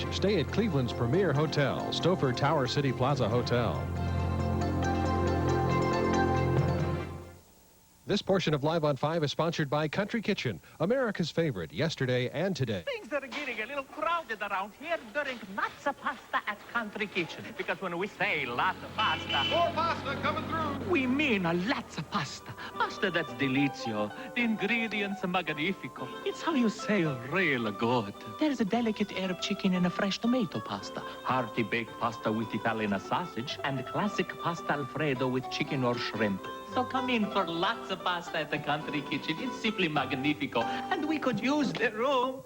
Beach, stay at Cleveland's premier hotel, Stouffer Tower City Plaza Hotel. This portion of Live on 5 is sponsored by Country Kitchen, America's favorite yesterday and today. Things are getting a little crowded around here during lots of pasta at Country Kitchen. Because when we say lots of pasta... More pasta coming through! We mean lots of pasta. Pasta that's delizio. The ingredients are magnifico. It's how you say real good. There's a delicate herb chicken and a fresh tomato pasta. Hearty baked pasta with Italian sausage. And classic pasta Alfredo with chicken or shrimp. So come in for lots of pasta at the Country Kitchen. It's simply magnifico, and we could use the room.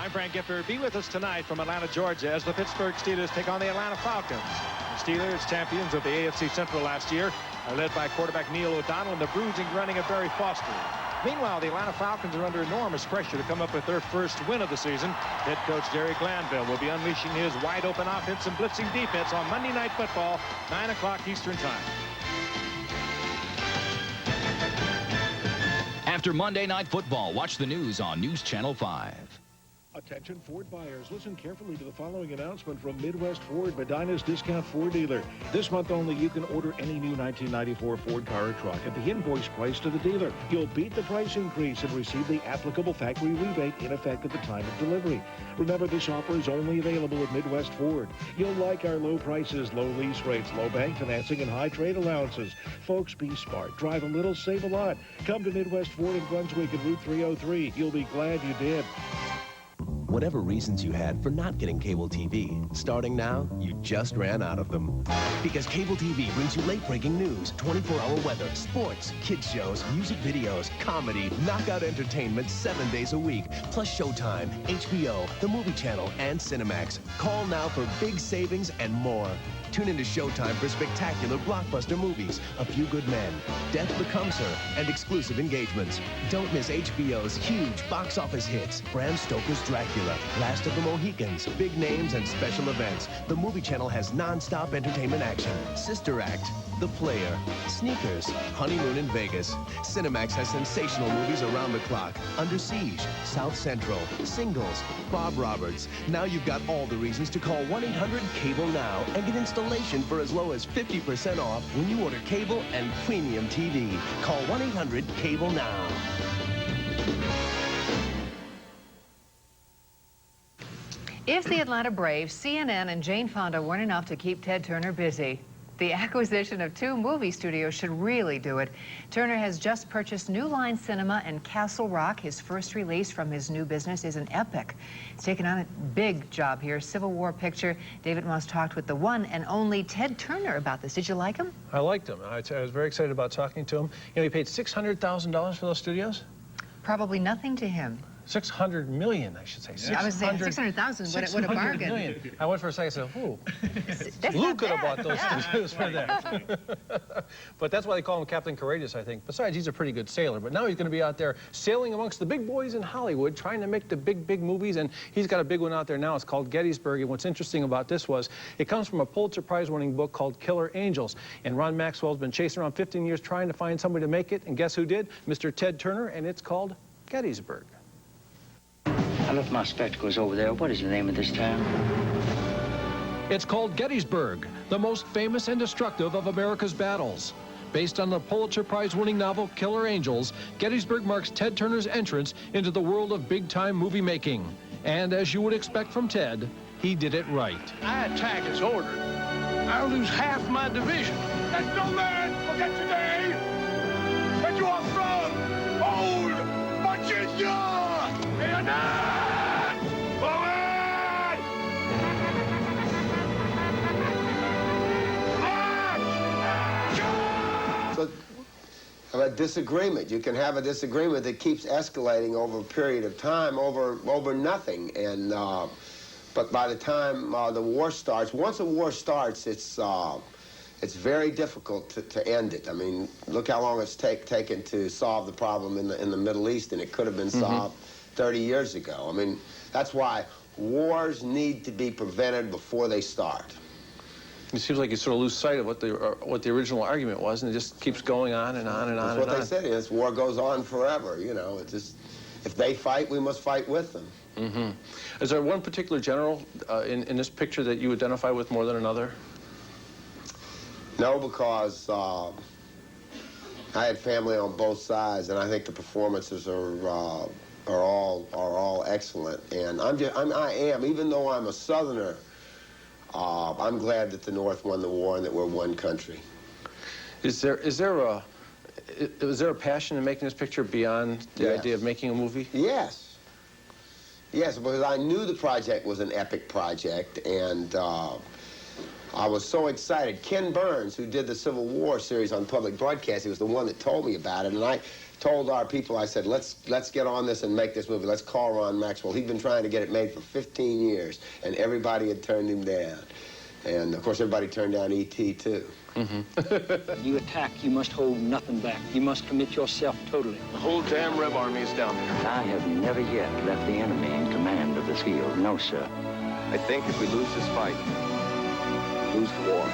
I'm Frank Gifford. Be with us tonight from Atlanta, Georgia, as the Pittsburgh Steelers take on the Atlanta Falcons. The Steelers, champions of the AFC Central last year, are led by quarterback Neil O'Donnell and the bruising running of Barry Foster. Meanwhile, the Atlanta Falcons are under enormous pressure to come up with their first win of the season. Head coach Jerry Glanville will be unleashing his wide-open offense and blitzing defense on Monday Night Football, 9 o'clock Eastern Time. After Monday Night Football, watch the news on News Channel 5. Attention Ford buyers, listen carefully to the following announcement from Midwest Ford, Medina's discount Ford dealer. This month only, you can order any new 1994 Ford car or truck at the invoice price to the dealer. You'll beat the price increase and receive the applicable factory rebate in effect at the time of delivery. Remember, this offer is only available at Midwest Ford. You'll like our low prices, low lease rates, low bank financing, and high trade allowances. Folks, be smart. Drive a little, save a lot. Come to Midwest Ford in Brunswick at Route 303. You'll be glad you did. Whatever reasons you had for not getting cable TV, starting now, you just ran out of them. Because cable TV brings you late-breaking news, 24-hour weather, sports, kids shows, music videos, comedy, knockout entertainment 7 days a week, plus Showtime, HBO, the Movie Channel, and Cinemax. Call now for big savings and more. Tune into Showtime for spectacular blockbuster movies, A Few Good Men, Death Becomes Her, and exclusive engagements. Don't miss HBO's huge box office hits, Bram Stoker's Dracula, Last of the Mohicans, big names and special events. The Movie Channel has non-stop entertainment action, Sister Act, The Player, Sneakers, Honeymoon in Vegas. Cinemax has sensational movies around the clock, Under Siege, South Central, Singles, Bob Roberts. Now you've got all the reasons to call 1-800-CABLE now and get installation for as low as 50% off when you order cable and premium TV. Call 1-800-CABLE now. If the Atlanta Braves, CNN, and Jane Fonda weren't enough to keep Ted Turner busy, the acquisition of 2 movie studios should really do it. Turner has just purchased New Line Cinema and Castle Rock. His first release from his new business is an epic. He's taken on a big job here, Civil War picture. David Moss talked with the one and only Ted Turner about this. Did you like him? I liked him. I was very excited about talking to him. You know, he paid $600,000 for those studios? Probably nothing to him. 600 million, I should say. Yeah, I was saying 600,000. What a bargain. Million. I went for a second and said, ooh. Lou could have bought those studios for that. But that's why they call him Captain Courageous, I think. Besides, he's a pretty good sailor. But now he's going to be out there sailing amongst the big boys in Hollywood, trying to make the big movies. And he's got a big one out there now. It's called Gettysburg. And what's interesting about this was it comes from a Pulitzer Prize-winning book called Killer Angels. And Ron Maxwell's been chasing around 15 years trying to find somebody to make it. And guess who did? Mr. Ted Turner. And it's called Gettysburg. I left my spectacles over there. What is the name of this town? It's called Gettysburg, the most famous and destructive of America's battles. Based on the Pulitzer Prize-winning novel Killer Angels, Gettysburg marks Ted Turner's entrance into the world of big-time movie making. And as you would expect from Ted, he did it right. I attack as ordered. I'll lose half my division. Let no man forget today that you are strong, bold, much endured. So, a disagreement. You can have a disagreement that keeps escalating over a period of time over nothing. And but by the time the war starts, once a war starts, it's very difficult to end it. I mean, look how long it's taken to solve the problem in the Middle East, and it could have been solved 30 years ago. I mean, that's why wars need to be prevented before they start. It seems like you sort of lose sight of what the original argument was, and it just keeps going on and on and on. That's what they said. This war goes on forever. You know, it's just if they fight, we must fight with them. Mm-hmm. Is there one particular general in this picture that you identify with more than another? No, because I had family on both sides, and I think the performances are all excellent. And I am, even though I'm a Southerner, I'm glad that the North won the war and that we're one country. Was there a passion in making this picture beyond the idea of making a movie? Yes. Yes, because I knew the project was an epic project, and I was so excited. Ken Burns, who did the Civil War series on public broadcast, he was the one that told me about it, and I told our people, I said, let's get on this and make this movie. Let's call Ron Maxwell. He'd been trying to get it made for 15 years, and everybody had turned him down. And, of course, everybody turned down E.T., too. When you attack, you must hold nothing back. You must commit yourself totally. The whole damn Rebel army is down there. I have never yet left the enemy in command of this field. No, sir. I think if we lose this fight, we lose the war.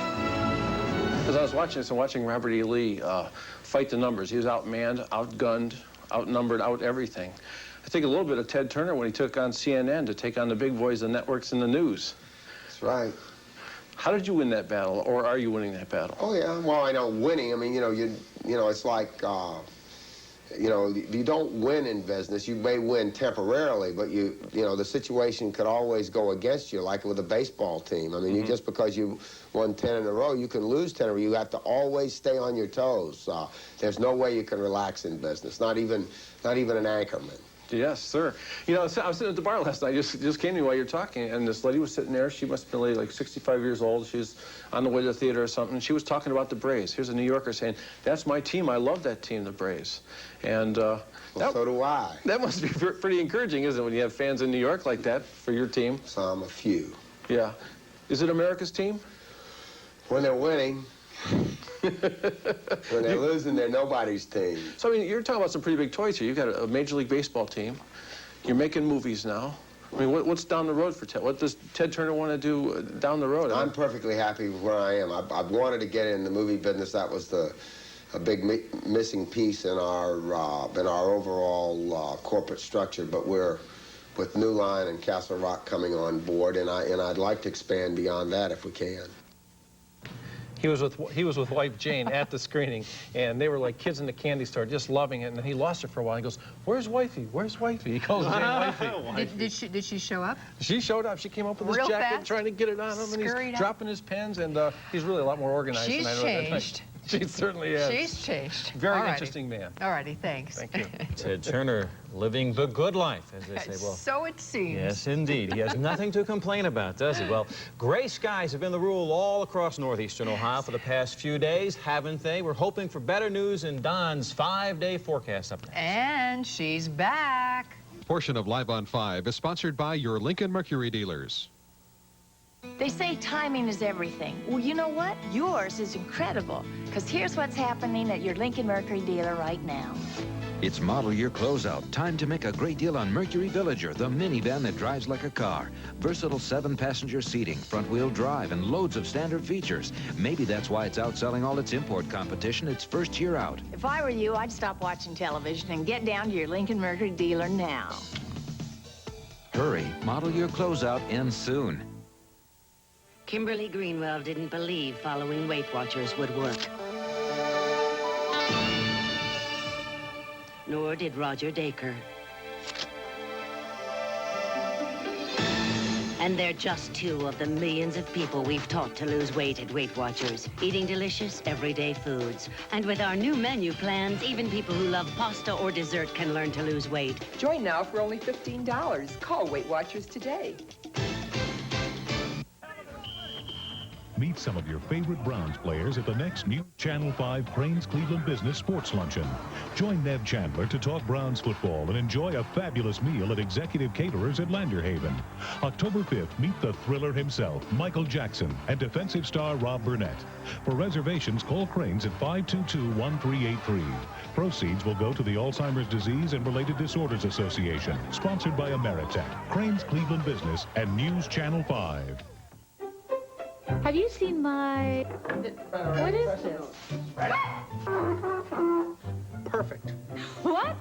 As I was watching this and watching Robert E. Lee fight the numbers, he was outmanned, outgunned, outnumbered, out everything. I think a little bit of Ted Turner when he took on CNN to take on the big boys, the networks, and the news. That's right. How did you win that battle, or are you winning that battle? Oh, yeah. Well, I know winning. I mean, you know, it's like, you know, you don't win in business. You may win temporarily, but you know, the situation could always go against you, like with a baseball team. I mean, you just because you won 10 in a row, you can lose 10 in a row. You have to always stay on your toes. There's no way you can relax in business, not even an anchorman. Yes, sir. You know, I was sitting at the bar last night. Just came to me while you were talking, and this lady was sitting there. She must have been like 65 years old. She was on the way to the theater or something. She was talking about the Braves. Here's a New Yorker saying, "That's my team. I love that team, the Braves." And well, so do I. That must be pretty encouraging, isn't it, when you have fans in New York like that for your team? Some, a few. Yeah. Is it America's team? When they're winning. When they're losing, they're nobody's team. So, I mean, you're talking about some pretty big toys here. You've got a Major League Baseball team. You're making movies now. I mean, what's down the road for Ted? What does Ted Turner want to do down the road? I'm perfectly happy with where I am. I've wanted to get in the movie business. That was a big missing piece in our overall corporate structure. But we're with New Line and Castle Rock coming on board, and I'd like to expand beyond that if we can. He was with wife Jane at the screening, and they were like kids in the candy store, just loving it. And then he lost her for a while. He goes, "Where's wifey? Where's wifey?" He calls Jane wifey. Did she show up? She showed up. She came up with his jacket, fast? Trying to get it on him, and he's dropping his pens, and he's really a lot more organized than I know. She's changed. She certainly is. She's changed. Very interesting man. All righty, thanks. Thank you. Ted Turner living the good life, as they say. Well, so it seems. Yes, indeed. He has nothing to complain about, does he? Well, gray skies have been the rule all across northeastern Ohio for the past few days, haven't they? We're hoping for better news in Don's 5-day forecast update. And she's back. Portion of Live on 5 is sponsored by your Lincoln Mercury dealers. They say timing is everything. Well, you know what? Yours is incredible, because here's what's happening at your Lincoln Mercury dealer right now. It's model year closeout. Time to make a great deal on Mercury Villager, the minivan that drives like a car. Versatile 7-passenger seating, front-wheel drive, and loads of standard features. Maybe that's why it's outselling all its import competition its first year out. If I were you, I'd stop watching television and get down to your Lincoln Mercury dealer now. Hurry, model year closeout ends soon. Kimberly Greenwell didn't believe following Weight Watchers would work. Nor did Roger Dacre. And they're just two of the millions of people we've taught to lose weight at Weight Watchers, eating delicious, everyday foods. And with our new menu plans, even people who love pasta or dessert can learn to lose weight. Join now for only $15. Call Weight Watchers today. Meet some of your favorite Browns players at the next new Channel 5 Cranes Cleveland Business Sports Luncheon. Join Ned Chandler to talk Browns football and enjoy a fabulous meal at Executive Caterers at Lander Haven. October 5th, meet the thriller himself, Michael Jackson, and defensive star Rob Burnett. For reservations, call Cranes at 522-1383. Proceeds will go to the Alzheimer's Disease and Related Disorders Association, sponsored by Ameritech, Cranes Cleveland Business, and News Channel 5. Have you seen my... What is this? Perfect. What?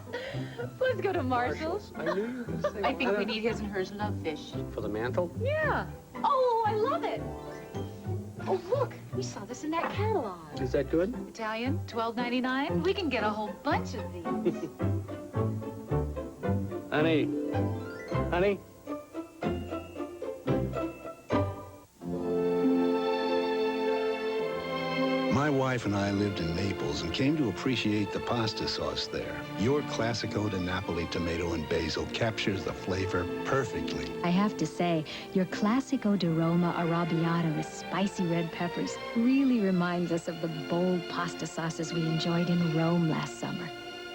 Let's go to Marshall's. I knew you were going to say I think we need his and hers love fish. For the mantle? Yeah. Oh, I love it. Oh, look, we saw this in that catalog. Is that good? Italian, $12.99. We can get a whole bunch of these. Honey. Honey? My wife and I lived in Naples and came to appreciate the pasta sauce there. Your Classico di Napoli tomato and basil captures the flavor perfectly. I have to say, your Classico di Roma Arrabbiata with spicy red peppers really reminds us of the bold pasta sauces we enjoyed in Rome last summer.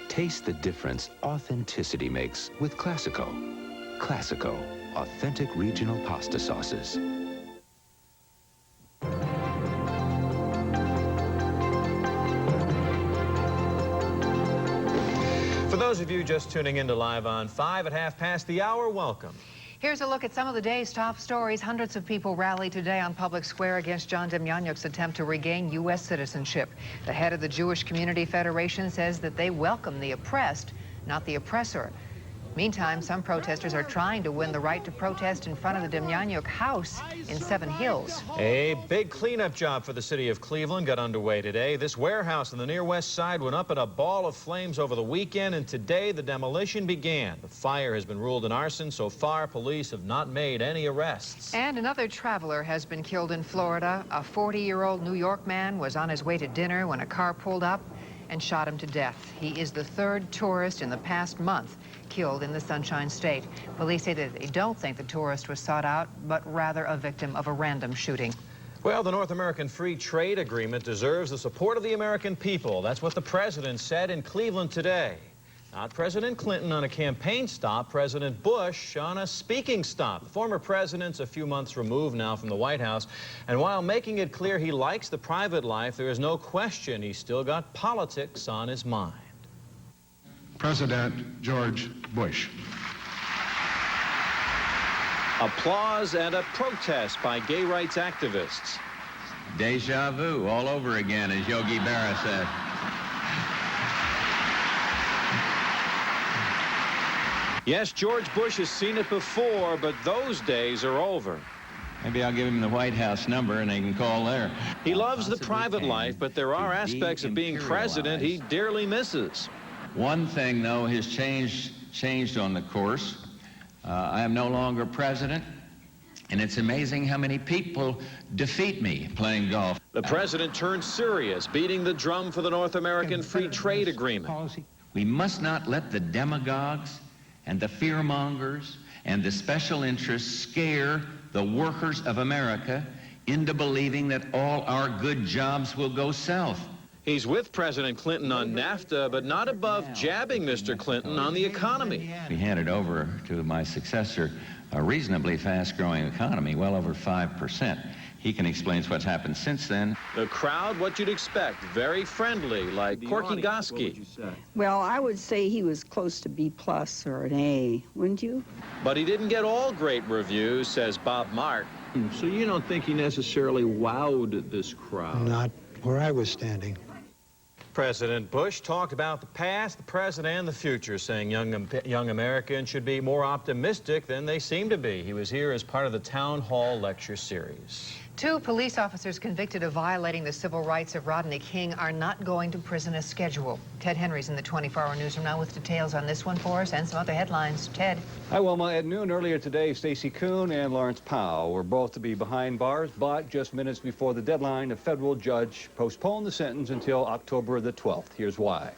Taste the difference authenticity makes with Classico. Classico, authentic regional pasta sauces. For those of you just tuning in to Live on 5 at 5:30, welcome. Here's a look at some of the day's top stories. Hundreds of people rallied today on Public Square against John Demjanjuk's attempt to regain U.S. citizenship. The head of the Jewish Community Federation says that they welcome the oppressed, not the oppressor. Meantime, some protesters are trying to win the right to protest in front of the Demjanjuk house in Seven Hills. A big cleanup job for the city of Cleveland got underway today. This warehouse on the near west side went up in a ball of flames over the weekend, and today the demolition began. The fire has been ruled an arson. So far, police have not made any arrests. And another traveler has been killed in Florida. A 40-year-old New York man was on his way to dinner when a car pulled up and shot him to death. He is the third tourist in the past month killed in the Sunshine State. Police say that they don't think the tourist was sought out, but rather a victim of a random shooting. Well, the North American Free Trade Agreement deserves the support of the American people. That's what the president said in Cleveland today. Not President Clinton on a campaign stop, President Bush on a speaking stop. The former president's a few months removed now from the White House, and while making it clear he likes the private life, there is no question he's still got politics on his mind. President George Bush. Applause and a protest by gay rights activists. Deja vu all over again, as Yogi Berra said. Yes, George Bush has seen it before, but those days are over. Maybe I'll give him the White House number and they can call there. He loves the private life, but there are aspects of being president he dearly misses. One thing, though, has changed on the course. I am no longer president, and it's amazing how many people defeat me playing golf. The president turned serious, beating the drum for the North American Free Trade Agreement. We must not let the demagogues and the fearmongers and the special interests scare the workers of America into believing that all our good jobs will go south. He's with President Clinton on NAFTA, but not above jabbing Mr. Clinton on the economy. We handed over to my successor a reasonably fast-growing economy, well over 5%. He can explain what's happened since then. The crowd, what you'd expect, very friendly, like Corky Goski. Well, I would say he was close to B+ or an A, wouldn't you? But he didn't get all great reviews, says Bob Mark. So you don't think he necessarily wowed this crowd? Not where I was standing. President Bush talked about the past, the present, and the future, saying young Americans should be more optimistic than they seem to be. He was here as part of the Town Hall lecture series. 2 police officers convicted of violating the civil rights of Rodney King are not going to prison as scheduled. Ted Henry's in the 24-hour newsroom now with details on this one for us and some other headlines. Ted. Hi, Wilma. At noon earlier today, Stacey Kuhn and Lawrence Powell were both to be behind bars, but just minutes before the deadline, a federal judge postponed the sentence until October the 12th. Here's why.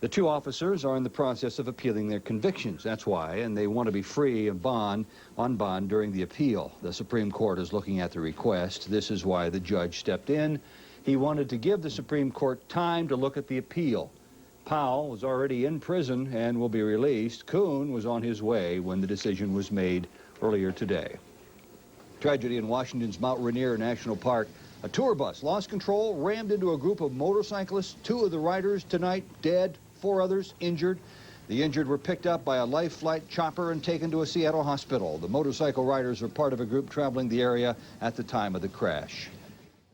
The 2 officers are in the process of appealing their convictions. That's why, and they want to be free of on bond during the appeal. The Supreme Court is looking at the request. This is why the judge stepped in. He wanted to give the Supreme Court time to look at the appeal. Powell was already in prison and will be released. Kuhn was on his way when the decision was made earlier today. Tragedy in Washington's Mount Rainier National Park. A tour bus lost control, rammed into a group of motorcyclists. 2 of the riders tonight dead. 4 others injured. The injured were picked up by a life flight chopper and taken to a Seattle hospital. The motorcycle riders were part of a group traveling the area at the time of the crash.